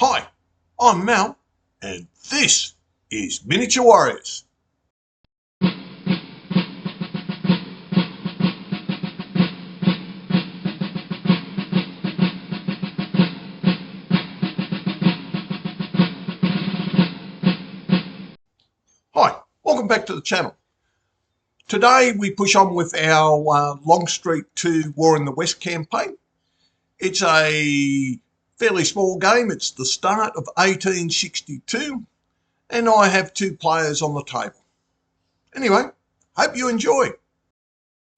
Hi, I'm Mel, and this is Miniature Warriors. Hi, welcome back to the channel. Today we push on with our Longstreet 2 War in the West campaign. It's a fairly small game. It's the start of 1862, and I have two players on the table. Anyway, hope you enjoy.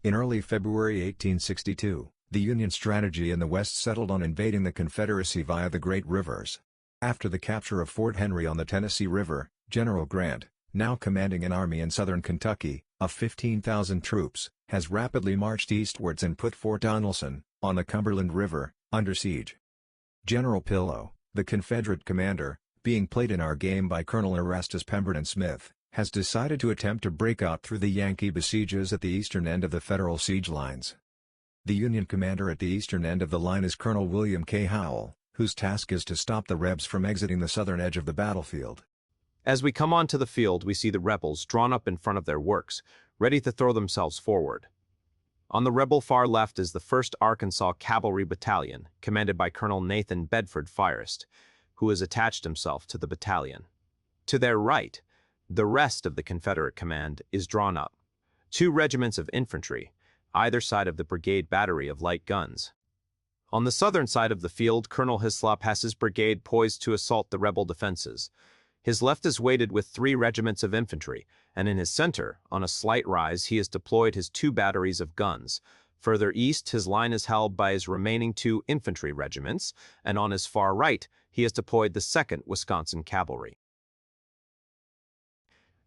In early February 1862, the Union strategy in the West settled on invading the Confederacy via the Great Rivers. After the capture of Fort Henry on the Tennessee River, General Grant, now commanding an army in southern Kentucky, of 15,000 troops, has rapidly marched eastwards and put Fort Donelson, on the Cumberland River, under siege. General Pillow, the Confederate commander, being played in our game by Colonel Erastus Pemberton Smith, has decided to attempt to break out through the Yankee besiegers at the eastern end of the Federal siege lines. The Union commander at the eastern end of the line is Colonel William K. Howell, whose task is to stop the Rebs from exiting the southern edge of the battlefield. As we come onto the field, we see the rebels drawn up in front of their works, ready to throw themselves forward. On the rebel far left is the 1st Arkansas Cavalry Battalion, commanded by Colonel Nathan Bedford Forrest, who has attached himself to the battalion. To their right, the rest of the Confederate command is drawn up. 2 regiments of infantry, either side of the brigade battery of light guns. On the southern side of the field, Colonel Hislop has his brigade poised to assault the rebel defenses. His left is weighted with 3 regiments of infantry, and in his center, on a slight rise, he has deployed his 2 batteries of guns. Further east, his line is held by his remaining 2 infantry regiments, and on his far right, he has deployed the 2nd Wisconsin Cavalry.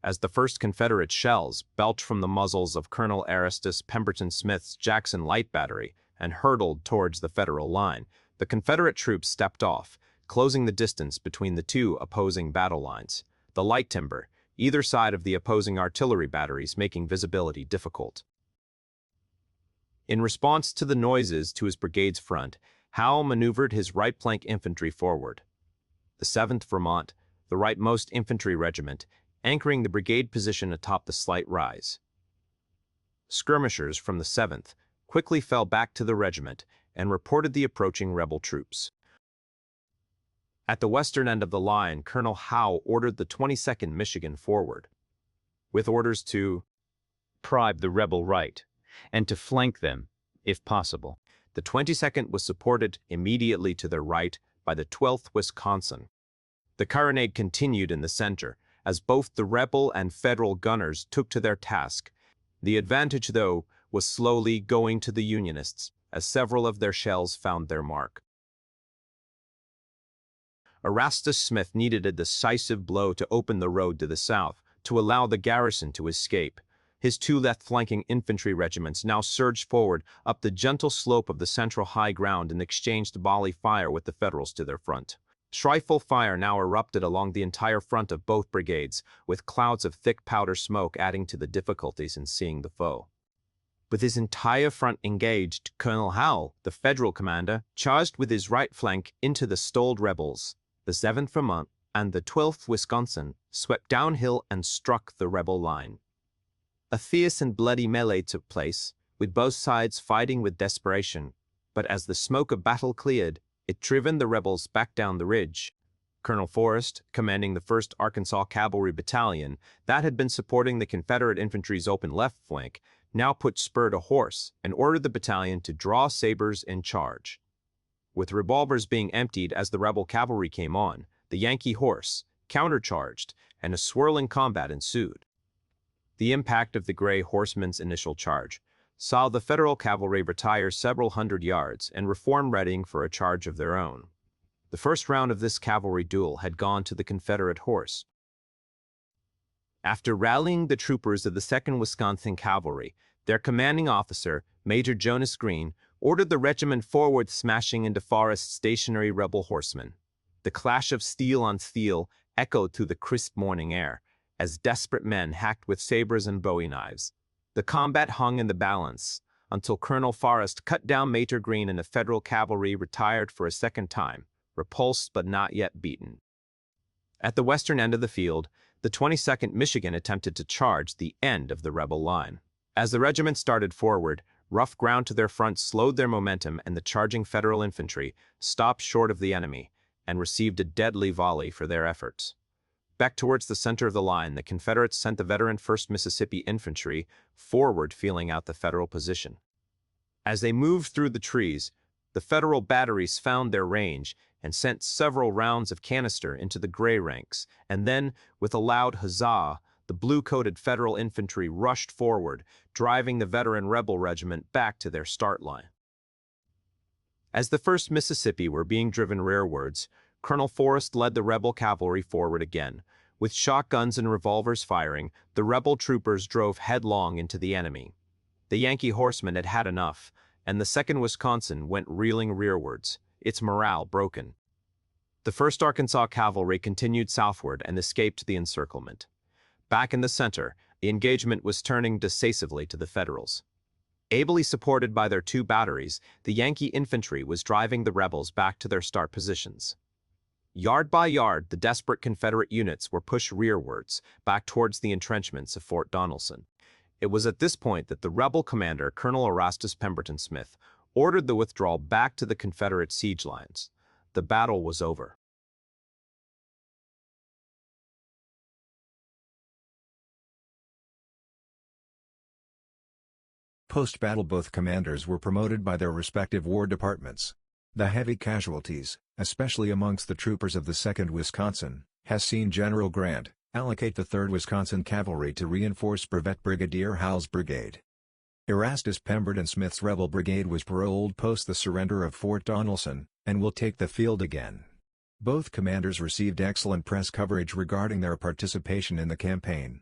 As the 1st Confederate shells belched from the muzzles of Colonel Erastus Pemberton Smith's Jackson Light Battery and hurtled towards the Federal line, the Confederate troops stepped off, closing the distance between the 2 opposing battle lines, the light timber, either side of the opposing artillery batteries, making visibility difficult. In response to the noises to his brigade's front, Howe maneuvered his right flank infantry forward. The 7th Vermont, the rightmost infantry regiment, anchoring the brigade position atop the slight rise. Skirmishers from the 7th quickly fell back to the regiment and reported the approaching rebel troops. At the western end of the line, Colonel Howe ordered the 22nd Michigan forward, with orders to prive the rebel right and to flank them, if possible. The 22nd was supported immediately to their right by the 12th Wisconsin. The carronade continued in the center, as both the rebel and Federal gunners took to their task. The advantage, though, was slowly going to the Unionists, as several of their shells found their mark. Erastus Smith needed a decisive blow to open the road to the south, to allow the garrison to escape. His 2 left-flanking infantry regiments now surged forward up the gentle slope of the central high ground and exchanged volley fire with the Federals to their front. Rifle fire now erupted along the entire front of both brigades, with clouds of thick powder smoke adding to the difficulties in seeing the foe. With his entire front engaged, Colonel Howe, the Federal commander, charged with his right flank into the stalled rebels. The 7th Vermont and the 12th Wisconsin swept downhill and struck the rebel line. A fierce and bloody melee took place, with both sides fighting with desperation, but as the smoke of battle cleared, it driven the rebels back down the ridge. Colonel Forrest, commanding the 1st Arkansas Cavalry Battalion that had been supporting the Confederate infantry's open left flank, now put spur to horse and ordered the battalion to draw sabers and charge. With revolvers being emptied as the rebel cavalry came on, the Yankee horse countercharged, and a swirling combat ensued. The impact of the Gray Horsemen's initial charge saw the Federal cavalry retire several hundred yards and reform, readying for a charge of their own. The first round of this cavalry duel had gone to the Confederate horse. After rallying the troopers of the 2nd Wisconsin Cavalry, their commanding officer, Major Jonas Green, ordered the regiment forward, smashing into Forrest's stationary rebel horsemen. The clash of steel on steel echoed through the crisp morning air, as desperate men hacked with sabers and bowie knives. The combat hung in the balance, until Colonel Forrest cut down Major Green and the Federal cavalry retired for a second time, repulsed but not yet beaten. At the western end of the field, the 22nd Michigan attempted to charge the end of the rebel line. As the regiment started forward, rough ground to their front slowed their momentum, and the charging Federal infantry stopped short of the enemy and received a deadly volley for their efforts. Back towards the center of the line, the Confederates sent the veteran 1st Mississippi Infantry forward, feeling out the Federal position. As they moved through the trees, the Federal batteries found their range and sent several rounds of canister into the gray ranks, and then, with a loud huzzah, the blue-coated Federal infantry rushed forward, driving the veteran rebel regiment back to their start line. As the 1st Mississippi were being driven rearwards, Colonel Forrest led the rebel cavalry forward again. With shotguns and revolvers firing, the rebel troopers drove headlong into the enemy. The Yankee horsemen had had enough, and the 2nd Wisconsin went reeling rearwards, its morale broken. The 1st Arkansas Cavalry continued southward and escaped the encirclement. Back in the center, the engagement was turning decisively to the Federals. Ably supported by their 2 batteries, the Yankee infantry was driving the rebels back to their start positions. Yard by yard, the desperate Confederate units were pushed rearwards, back towards the entrenchments of Fort Donelson. It was at this point that the rebel commander, Colonel Erastus Pemberton Smith, ordered the withdrawal back to the Confederate siege lines. The battle was over. Post-battle, both commanders were promoted by their respective war departments. The heavy casualties, especially amongst the troopers of the 2nd Wisconsin, has seen General Grant allocate the 3rd Wisconsin Cavalry to reinforce Brevet Brigadier Howe's brigade. Erastus Pemberton Smith's rebel brigade was paroled post the surrender of Fort Donelson, and will take the field again. Both commanders received excellent press coverage regarding their participation in the campaign.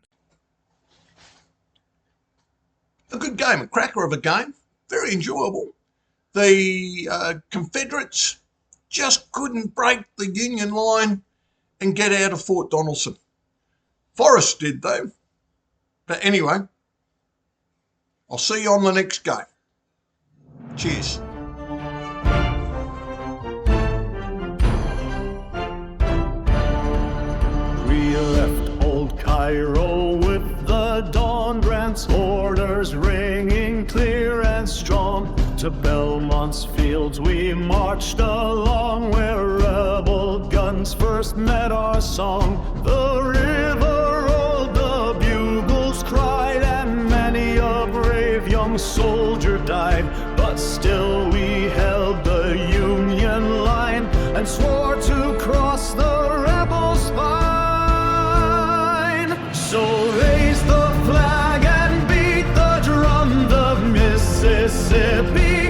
A good game, a cracker of a game, very enjoyable. The Confederates just couldn't break the Union line and get out of Fort Donelson. Forrest did though. But anyway, I'll see you on the next game. Cheers. We left old Cairo with the dawn, Grant's orders ringing clear and strong. To Belmont's fields we marched along, where rebel guns first met our song. The river rolled, the bugles cried, and many a brave young soldier died. But still we held the Union line and swore to cross the rebel spine. So raise the flag and beat the drum, the Mississippi